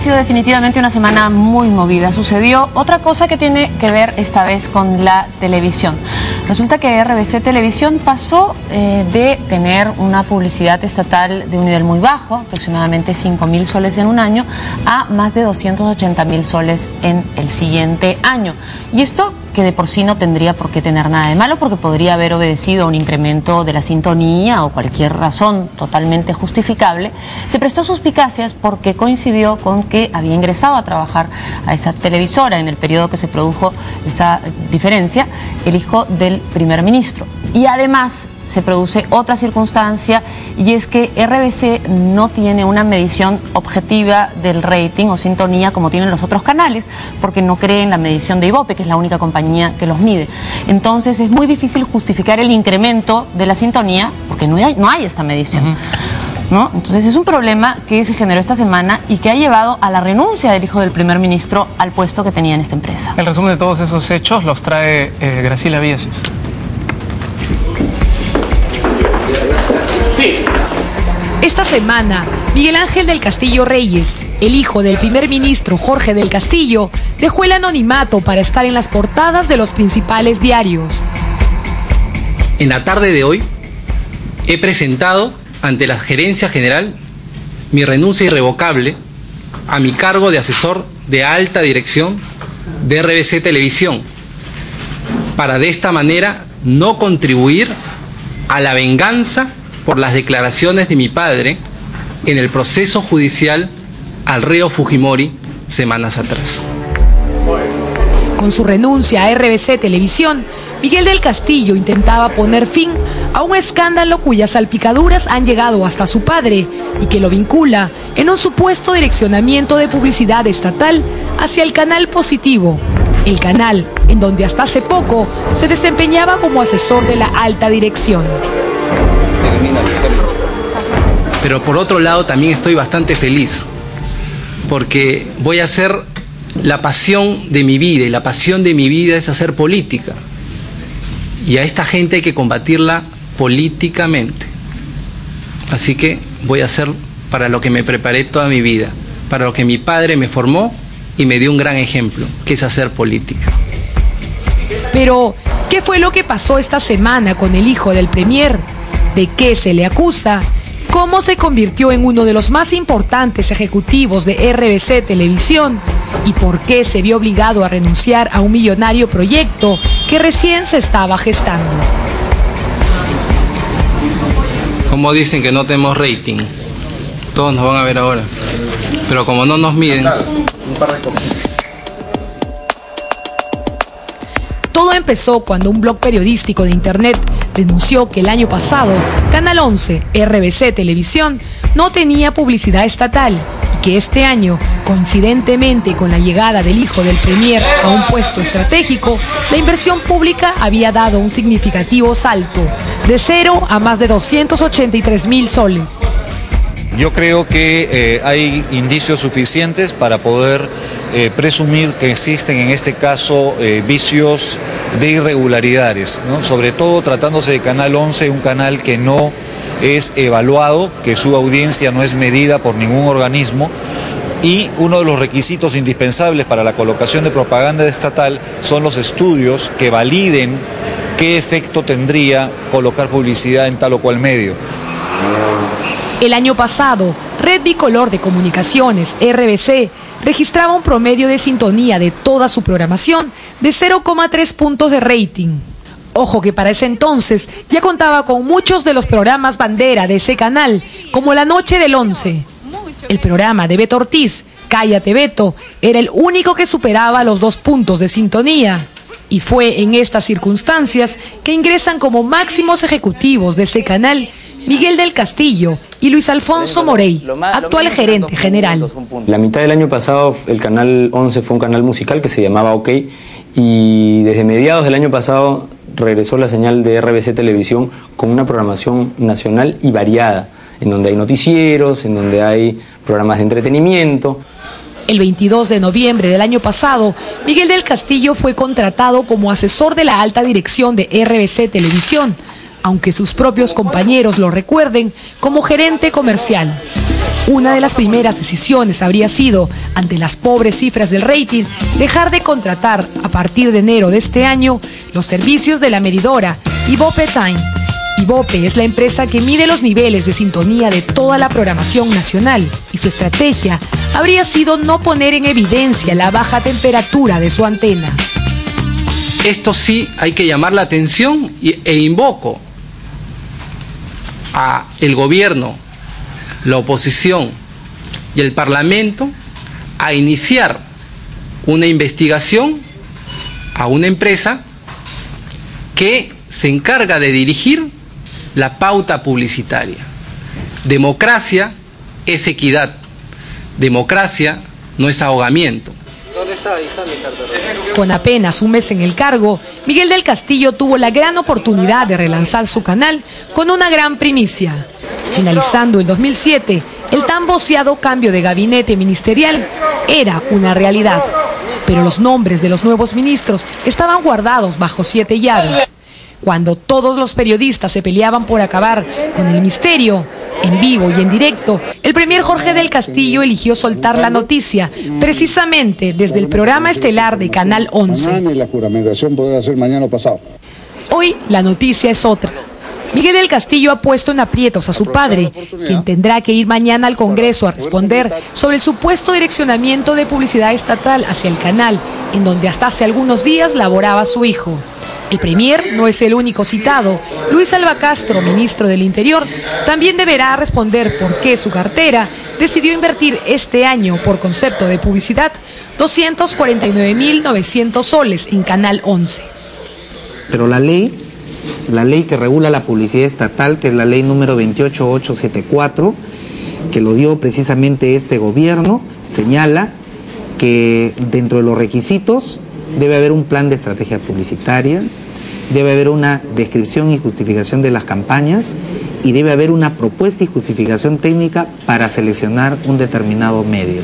sido definitivamente una semana muy movida. Sucedió otra cosa que tiene que ver esta vez con la televisión. Resulta que RBC Televisión pasó de tener una publicidad estatal de un nivel muy bajo, aproximadamente 5.000 soles en un año, a más de 280.000 soles en el siguiente año. Y esto, que de por sí no tendría por qué tener nada de malo, porque podría haber obedecido a un incremento de la sintonía o cualquier razón totalmente justificable, se prestó suspicacias porque coincidió con que había ingresado a trabajar a esa televisora en el periodo que se produjo esta diferencia, el hijo del primer ministro. Y además se produce otra circunstancia, y es que RBC no tiene una medición objetiva del rating o sintonía como tienen los otros canales, porque no cree en la medición de Ibope, que es la única compañía que los mide. Entonces es muy difícil justificar el incremento de la sintonía porque no hay esta medición. ¿No? Entonces es un problema que se generó esta semana y que ha llevado a la renuncia del hijo del primer ministro al puesto que tenía en esta empresa. El resumen de todos esos hechos los trae Graciela Vieses. Esta semana, Miguel Ángel del Castillo Reyes, el hijo del primer ministro Jorge del Castillo, dejó el anonimato para estar en las portadas de los principales diarios. En la tarde de hoy, he presentado ante la Gerencia General mi renuncia irrevocable a mi cargo de asesor de alta dirección de RBC Televisión, para de esta manera no contribuir a la venganza por las declaraciones de mi padre en el proceso judicial al reo Fujimori semanas atrás. Con su renuncia a RBC Televisión, Miguel del Castillo intentaba poner fin a un escándalo cuyas salpicaduras han llegado hasta su padre y que lo vincula en un supuesto direccionamiento de publicidad estatal hacia el canal Positivo, el canal en donde hasta hace poco se desempeñaba como asesor de la alta dirección. Pero por otro lado también estoy bastante feliz porque voy a hacer la pasión de mi vida, y la pasión de mi vida es hacer política, y a esta gente hay que combatirla políticamente. Así que voy a hacer para lo que me preparé toda mi vida, para lo que mi padre me formó y me dio un gran ejemplo, que es hacer política. Pero, ¿qué fue lo que pasó esta semana con el hijo del premier? ¿De qué se le acusa? ¿Cómo se convirtió en uno de los más importantes ejecutivos de RBC Televisión? ¿Y por qué se vio obligado a renunciar a un millonario proyecto que recién se estaba gestando? Como dicen que no tenemos rating, todos nos van a ver ahora, pero como no nos miden... Todo empezó cuando un blog periodístico de internet denunció que el año pasado Canal 11, RBC Televisión, no tenía publicidad estatal y que este año, coincidentemente con la llegada del hijo del premier a un puesto estratégico, la inversión pública había dado un significativo salto, de 0 a más de 283.000 soles. Yo creo que hay indicios suficientes para poder presumir que existen en este caso vicios de irregularidades, ¿no? Sobre todo tratándose de Canal 11, un canal que no es evaluado, que su audiencia no es medida por ningún organismo, y uno de los requisitos indispensables para la colocación de propaganda estatal son los estudios que validen qué efecto tendría colocar publicidad en tal o cual medio. El año pasado, Red Bicolor de Comunicaciones, RBC, registraba un promedio de sintonía de toda su programación de 0,3 puntos de rating. Ojo que para ese entonces ya contaba con muchos de los programas bandera de ese canal, como La Noche del 11. El programa de Beto Ortiz, Cállate Beto, era el único que superaba los 2 puntos de sintonía. Y fue en estas circunstancias que ingresan como máximos ejecutivos de ese canal Miguel del Castillo y Luis Alfonso Morey, actual gerente general. La mitad del año pasado el Canal 11 fue un canal musical que se llamaba OK, y desde mediados del año pasado regresó la señal de RBC Televisión con una programación nacional y variada, en donde hay noticieros, en donde hay programas de entretenimiento. El 22 de noviembre del año pasado, Miguel del Castillo fue contratado como asesor de la alta dirección de RBC Televisión, aunque sus propios compañeros lo recuerden como gerente comercial. Una de las primeras decisiones habría sido, ante las pobres cifras del rating, dejar de contratar a partir de enero de este año los servicios de la medidora Ibope Time. Ibope es la empresa que mide los niveles de sintonía de toda la programación nacional y su estrategia habría sido no poner en evidencia la baja temperatura de su antena. Esto sí hay que llamar la atención e invoco a el gobierno, la oposición y el Parlamento a iniciar una investigación a una empresa que se encarga de dirigir la pauta publicitaria. Democracia es equidad, democracia no es ahogamiento. Con apenas un mes en el cargo, Miguel del Castillo tuvo la gran oportunidad de relanzar su canal con una gran primicia. Finalizando el 2007, el tan voceado cambio de gabinete ministerial era una realidad. Pero los nombres de los nuevos ministros estaban guardados bajo 7 llaves. Cuando todos los periodistas se peleaban por acabar con el misterio, en vivo y en directo, el premier Jorge del Castillo eligió soltar la noticia, precisamente desde el programa estelar de Canal 11. La juramentación podrá ser mañana o pasado. Hoy la noticia es otra. Miguel del Castillo ha puesto en aprietos a su padre, quien tendrá que ir mañana al Congreso a responder sobre el supuesto direccionamiento de publicidad estatal hacia el canal, en donde hasta hace algunos días laboraba su hijo. El premier no es el único citado. Luis Alba Castro, ministro del Interior, también deberá responder por qué su cartera decidió invertir este año, por concepto de publicidad, 249.900 soles en Canal 11. Pero la ley que regula la publicidad estatal, que es la ley número 28874, que lo dio precisamente este gobierno, señala que dentro de los requisitos debe haber un plan de estrategia publicitaria, debe haber una descripción y justificación de las campañas y debe haber una propuesta y justificación técnica para seleccionar un determinado medio.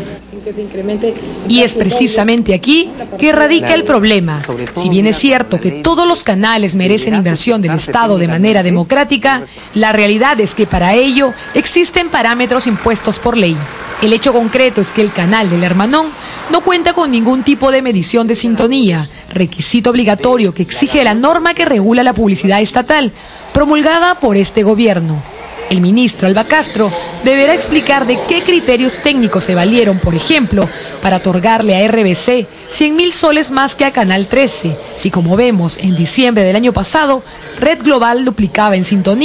Y es precisamente aquí que radica el problema. Si bien es cierto que todos los canales merecen inversión del Estado de manera democrática, la realidad es que para ello existen parámetros impuestos por ley. El hecho concreto es que el canal del Hermanón no cuenta con ningún tipo de medición de sintonía, requisito obligatorio que exige la norma que regula la publicidad estatal, promulgada por este gobierno. El ministro Alba Castro deberá explicar de qué criterios técnicos se valieron, por ejemplo, para otorgarle a RBC 100.000 soles más que a Canal 13, si como vemos en diciembre del año pasado, Red Global duplicaba en sintonía